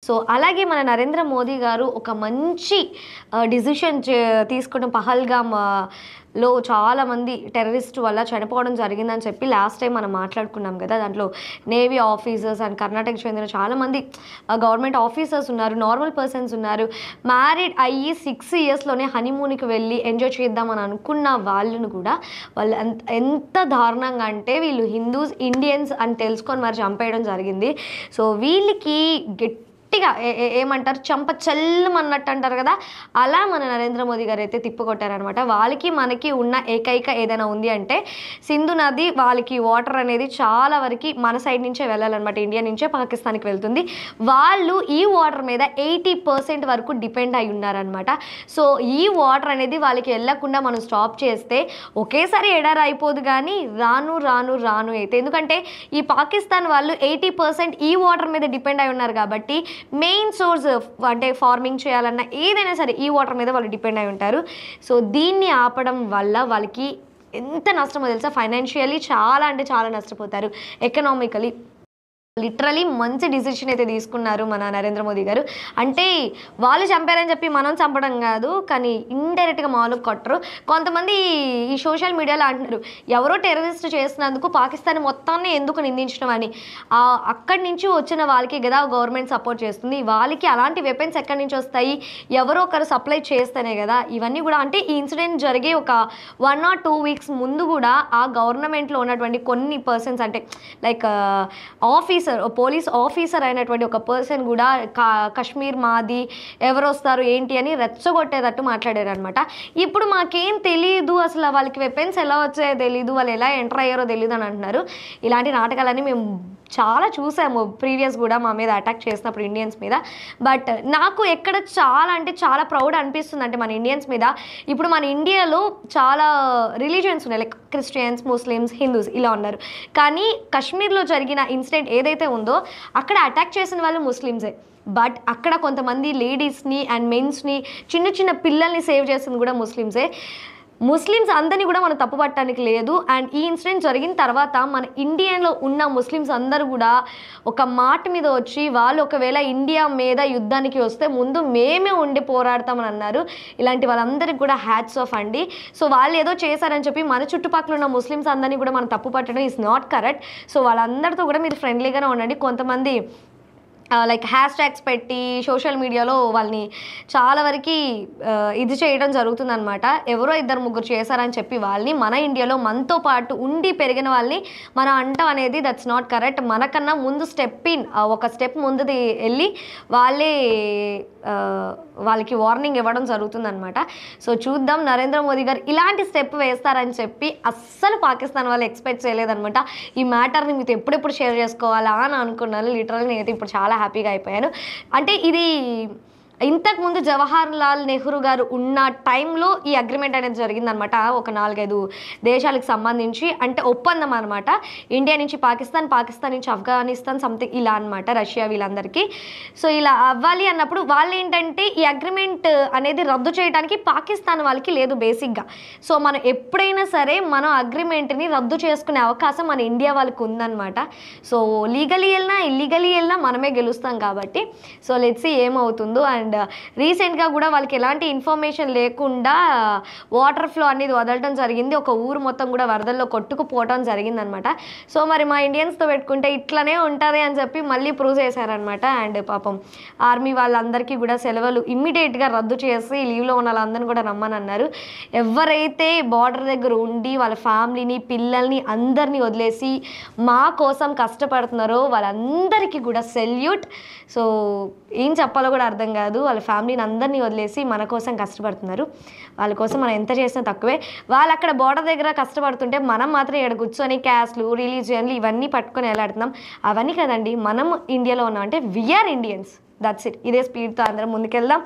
So అలాగే మన నరేంద్ర మోదీ గారు ఒక మంచి డిసిషన్ తీసుకోవడం, పహల్గామ్ లో చాలామంది టెర్రరిస్ట్ వల్ల చనిపోవడం జరిగిందని చెప్పి లాస్ట్ టైం మనం మాట్లాడుకున్నాం కదా. దాంట్లో నేవీ ఆఫీసర్స్ అండ్ కర్ణాటకకు చెందిన చాలామంది గవర్నమెంట్ ఆఫీసర్స్ ఉన్నారు, నార్మల్ పర్సన్స్ ఉన్నారు. మ్యారీడ్ అయ్యి 6 ఇయర్స్లోనే హనీమూన్కి వెళ్ళి ఎంజాయ్ చేద్దామని అనుకున్న వాళ్ళను కూడా వాళ్ళు ఎంత దారుణంగా అంటే వీళ్ళు హిందూస్, ఇండియన్స్ అని తెలుసుకొని మరి చంపేయడం జరిగింది. సో వీళ్ళకి గట్టిగా ఏమంటారు, చంప చెల్లమన్నట్టు అంటారు కదా, అలా మన నరేంద్ర మోదీ గారు అయితే తిప్పుకొట్టారనమాట. వాళ్ళకి మనకి ఉన్న ఏకైక ఏదైనా ఉంది అంటే సింధు నది, వాళ్ళకి వాటర్ అనేది చాలా వరకు మన సైడ్ నుంచే వెళ్ళాలన్నమాట, ఇండియా నుంచే పాకిస్తాన్కి వెళ్తుంది. వాళ్ళు ఈ వాటర్ మీద 80% వరకు డిపెండ్ అయి ఉన్నారనమాట. సో ఈ వాటర్ అనేది వాళ్ళకి వెళ్ళకుండా మనం స్టాప్ చేస్తే ఒకేసారి ఎడారి అయిపోదు, కానీ రాను రాను రాను అయితే, ఎందుకంటే ఈ పాకిస్తాన్ వాళ్ళు 80% ఈ వాటర్ మీద డిపెండ్ అయి ఉన్నారు కాబట్టి మెయిన్ సోర్స్ అంటే ఫార్మింగ్ చేయాలన్నా ఏదైనా సరే ఈ వాటర్ మీద వాళ్ళు డిపెండ్ అయి ఉంటారు. సో దీన్ని ఆపడం వల్ల వాళ్ళకి ఎంత నష్టమో తెలుసా, ఫైనాన్షియల్లీ చాలా అంటే చాలా నష్టపోతారు, ఎకనామికలీ. లిటరలీ మంచి డిసిషన్ అయితే తీసుకున్నారు మన నరేంద్ర మోదీ గారు. అంటే వాళ్ళు చంపారని చెప్పి మనం చంపడం కాదు, కానీ ఇండైరెక్ట్గా మామూలు కొట్టరు. కొంతమంది ఈ సోషల్ మీడియాలో అంటున్నారు ఎవరో టెర్రరిస్ట్ చేసినందుకు పాకిస్తాన్ మొత్తాన్ని ఎందుకు నిందించడం అని. అక్కడి నుంచి వచ్చిన వాళ్ళకి కదా గవర్నమెంట్ సపోర్ట్ చేస్తుంది, వాళ్ళకి అలాంటి వెపన్స్ ఎక్కడి నుంచి వస్తాయి, ఎవరో ఒకరు సప్లై చేస్తేనే కదా. ఇవన్నీ కూడా అంటే ఈ ఇన్సిడెంట్ జరిగే ఒక 1 or 2 weeks ముందు కూడా ఆ గవర్నమెంట్లో ఉన్నటువంటి కొన్ని పర్సన్స్ అంటే లైక్ పోలీస్ ఆఫీసర్ అయినటువంటి ఒక పర్సన్ కూడా కాశ్మీర్ మాది, ఎవరు వస్తారు ఏంటి అని రెచ్చగొట్టేటట్టు మాట్లాడారు అనమాట. ఇప్పుడు మాకేం తెలియదు, అసలు వాళ్ళకి వెపన్స్ ఎలా వచ్చాయో తెలియదు, వాళ్ళు ఎలా ఎంటర్ అయ్యారో తెలియదు అని అంటున్నారు. ఇలాంటి నాటకాలన్నీ మేము చాలా చూసాము ప్రీవియస్ కూడా మా మీద అటాక్ చేసినప్పుడు ఇండియన్స్ మీద. బట్ నాకు ఎక్కడ చాలా అంటే చాలా ప్రౌడ్ అనిపిస్తుంది అంటే మన ఇండియన్స్ మీద. ఇప్పుడు మన ఇండియాలో చాలా రిలీజియన్స్ ఉన్నాయి, లైక్ క్రిస్టియన్స్, ముస్లిమ్స్, హిందూస్ ఇలా ఉన్నారు. కానీ కాశ్మీర్లో జరిగిన ఇన్సిడెంట్ ఏదైతే ఉందో అక్కడ అటాక్ చేసిన వాళ్ళు ముస్లిమ్సే. బట్ అక్కడ కొంతమంది లేడీస్ని అండ్ మెన్స్ని, చిన్న చిన్న పిల్లల్ని సేవ్ చేసింది కూడా ముస్లిమ్సే. ముస్లిమ్స్ అందరినీ కూడా మనం తప్పు పట్టడానికి లేదు. అండ్ ఈ ఇన్సిడెంట్ జరిగిన తర్వాత మన ఇండియాలో ఉన్న ముస్లిమ్స్ అందరూ కూడా ఒక మాట మీద వచ్చి వాళ్ళు ఒకవేళ ఇండియా మీద యుద్ధానికి వస్తే ముందు మేమే ఉండి పోరాడతామని అన్నారు. ఇలాంటి వాళ్ళందరికీ కూడా హ్యాట్స్ ఆఫ్ అండి. సో వాళ్ళు ఏదో చేశారని చెప్పి మన చుట్టుపక్కల ఉన్న ముస్లిమ్స్ అందరినీ కూడా మనం తప్పు పట్టడం ఈజ్ నాట్ కరెక్ట్. సో వాళ్ళందరితో కూడా మీరు ఫ్రెండ్లీగానే ఉండండి. కొంతమంది లైక్ హ్యాష్ ట్యాగ్స్ పెట్టి సోషల్ మీడియాలో వాళ్ళని చాలా వరకు ఇది చేయడం జరుగుతుందనమాట. ఎవరో 2-3 చేశారని చెప్పి వాళ్ళని మన ఇండియాలో మనతో పాటు ఉండి పెరిగిన వాళ్ళని మనం అంటాం అనేది దట్స్ నాట్ కరెక్ట్. మనకన్నా ముందు ఒక స్టెప్ ముందుది వెళ్ళి వాళ్ళకి వార్నింగ్ ఇవ్వడం జరుగుతుందనమాట. సో చూద్దాం, నరేంద్ర మోదీ గారు ఇలాంటి స్టెప్ వేస్తారని చెప్పి అస్సలు పాకిస్తాన్ వాళ్ళు ఎక్స్పెక్ట్ చేయలేదనమాట. ఈ మ్యాటర్ని మీతో ఎప్పుడెప్పుడు షేర్ చేసుకోవాలా అని అనుకున్నాను. లిటరల్లీ నేనైతే ఇప్పుడు చాలా హ్యాపీగా అయిపోయాను. అంటే ఇది ఇంతకుముందు జవహర్ లాల్ నెహ్రూ గారు ఉన్న టైంలో ఈ అగ్రిమెంట్ అనేది జరిగిందనమాట. ఒక 4-5 దేశాలకు సంబంధించి అంటే ఒప్పందం అనమాట. ఇండియా నుంచి పాకిస్తాన్, పాకిస్తాన్ నుంచి ఆఫ్ఘనిస్తాన్, సంథింగ్ ఇలా అనమాట, రష్యా వీళ్ళందరికీ. సో ఇలా అవ్వాలి అన్నప్పుడు వాళ్ళు ఏంటంటే ఈ అగ్రిమెంట్ అనేది రద్దు చేయడానికి పాకిస్తాన్ వాళ్ళకి లేదు బేసిక్గా. సో మనం ఎప్పుడైనా సరే మనం అగ్రిమెంట్ని రద్దు చేసుకునే అవకాశం మన ఇండియా వాళ్ళకి ఉందన్నమాట. సో లీగలీ వెళ్ళినా ఇల్లీగలీ వెళ్ళినా మనమే గెలుస్తాం కాబట్టి. సో లెట్స్ సీ ఏమవుతుందో. అండ్ రీసెంట్గా కూడా వాళ్ళకి ఎలాంటి ఇన్ఫర్మేషన్ లేకుండా వాటర్ ఫ్లో అనేది వదలటం జరిగింది. ఒక ఊరు మొత్తం కూడా వరదల్లో కొట్టుకుపోవటం జరిగిందనమాట. సో మరి మా ఇండియన్స్తో పెట్టుకుంటే ఇట్లనే ఉంటుంది అని చెప్పి మళ్ళీ ప్రూవ్ చేశారనమాట. అండ్ పాపం ఆర్మీ వాళ్ళందరికీ కూడా సెలవులు ఇమ్మీడియట్గా రద్దు చేసి లీవ్లో ఉన్న వాళ్ళందరినీ కూడా రమ్మని అన్నారు. ఎవరైతే బార్డర్ దగ్గర ఉండి వాళ్ళ ఫ్యామిలీని, పిల్లల్ని అందరినీ వదిలేసి మా కోసం కష్టపడుతున్నారో వాళ్ళందరికీ కూడా సెల్యూట్. సో ఏం చెప్పాలో కూడా అర్థం కాదు. వాళ్ళ ఫ్యామిలీని అందరినీ వదిలేసి మన కోసం కష్టపడుతున్నారు. వాళ్ళ కోసం మనం ఎంత చేసినా తక్కువే. వాళ్ళు అక్కడ బార్డర్ దగ్గర కష్టపడుతుంటే మనం మాత్రం ఇక్కడ కూర్చొని క్యాస్ట్లు, రిలీజియన్లు ఇవన్నీ పట్టుకొని వెళ్ళాడుతున్నాం. అవన్నీ కదండి మనం ఇండియాలో ఉన్నాం అంటే వీఆర్ ఇండియన్స్. That's it. ఇదే స్పీడ్తో అందరం ముందుకెళ్దాం.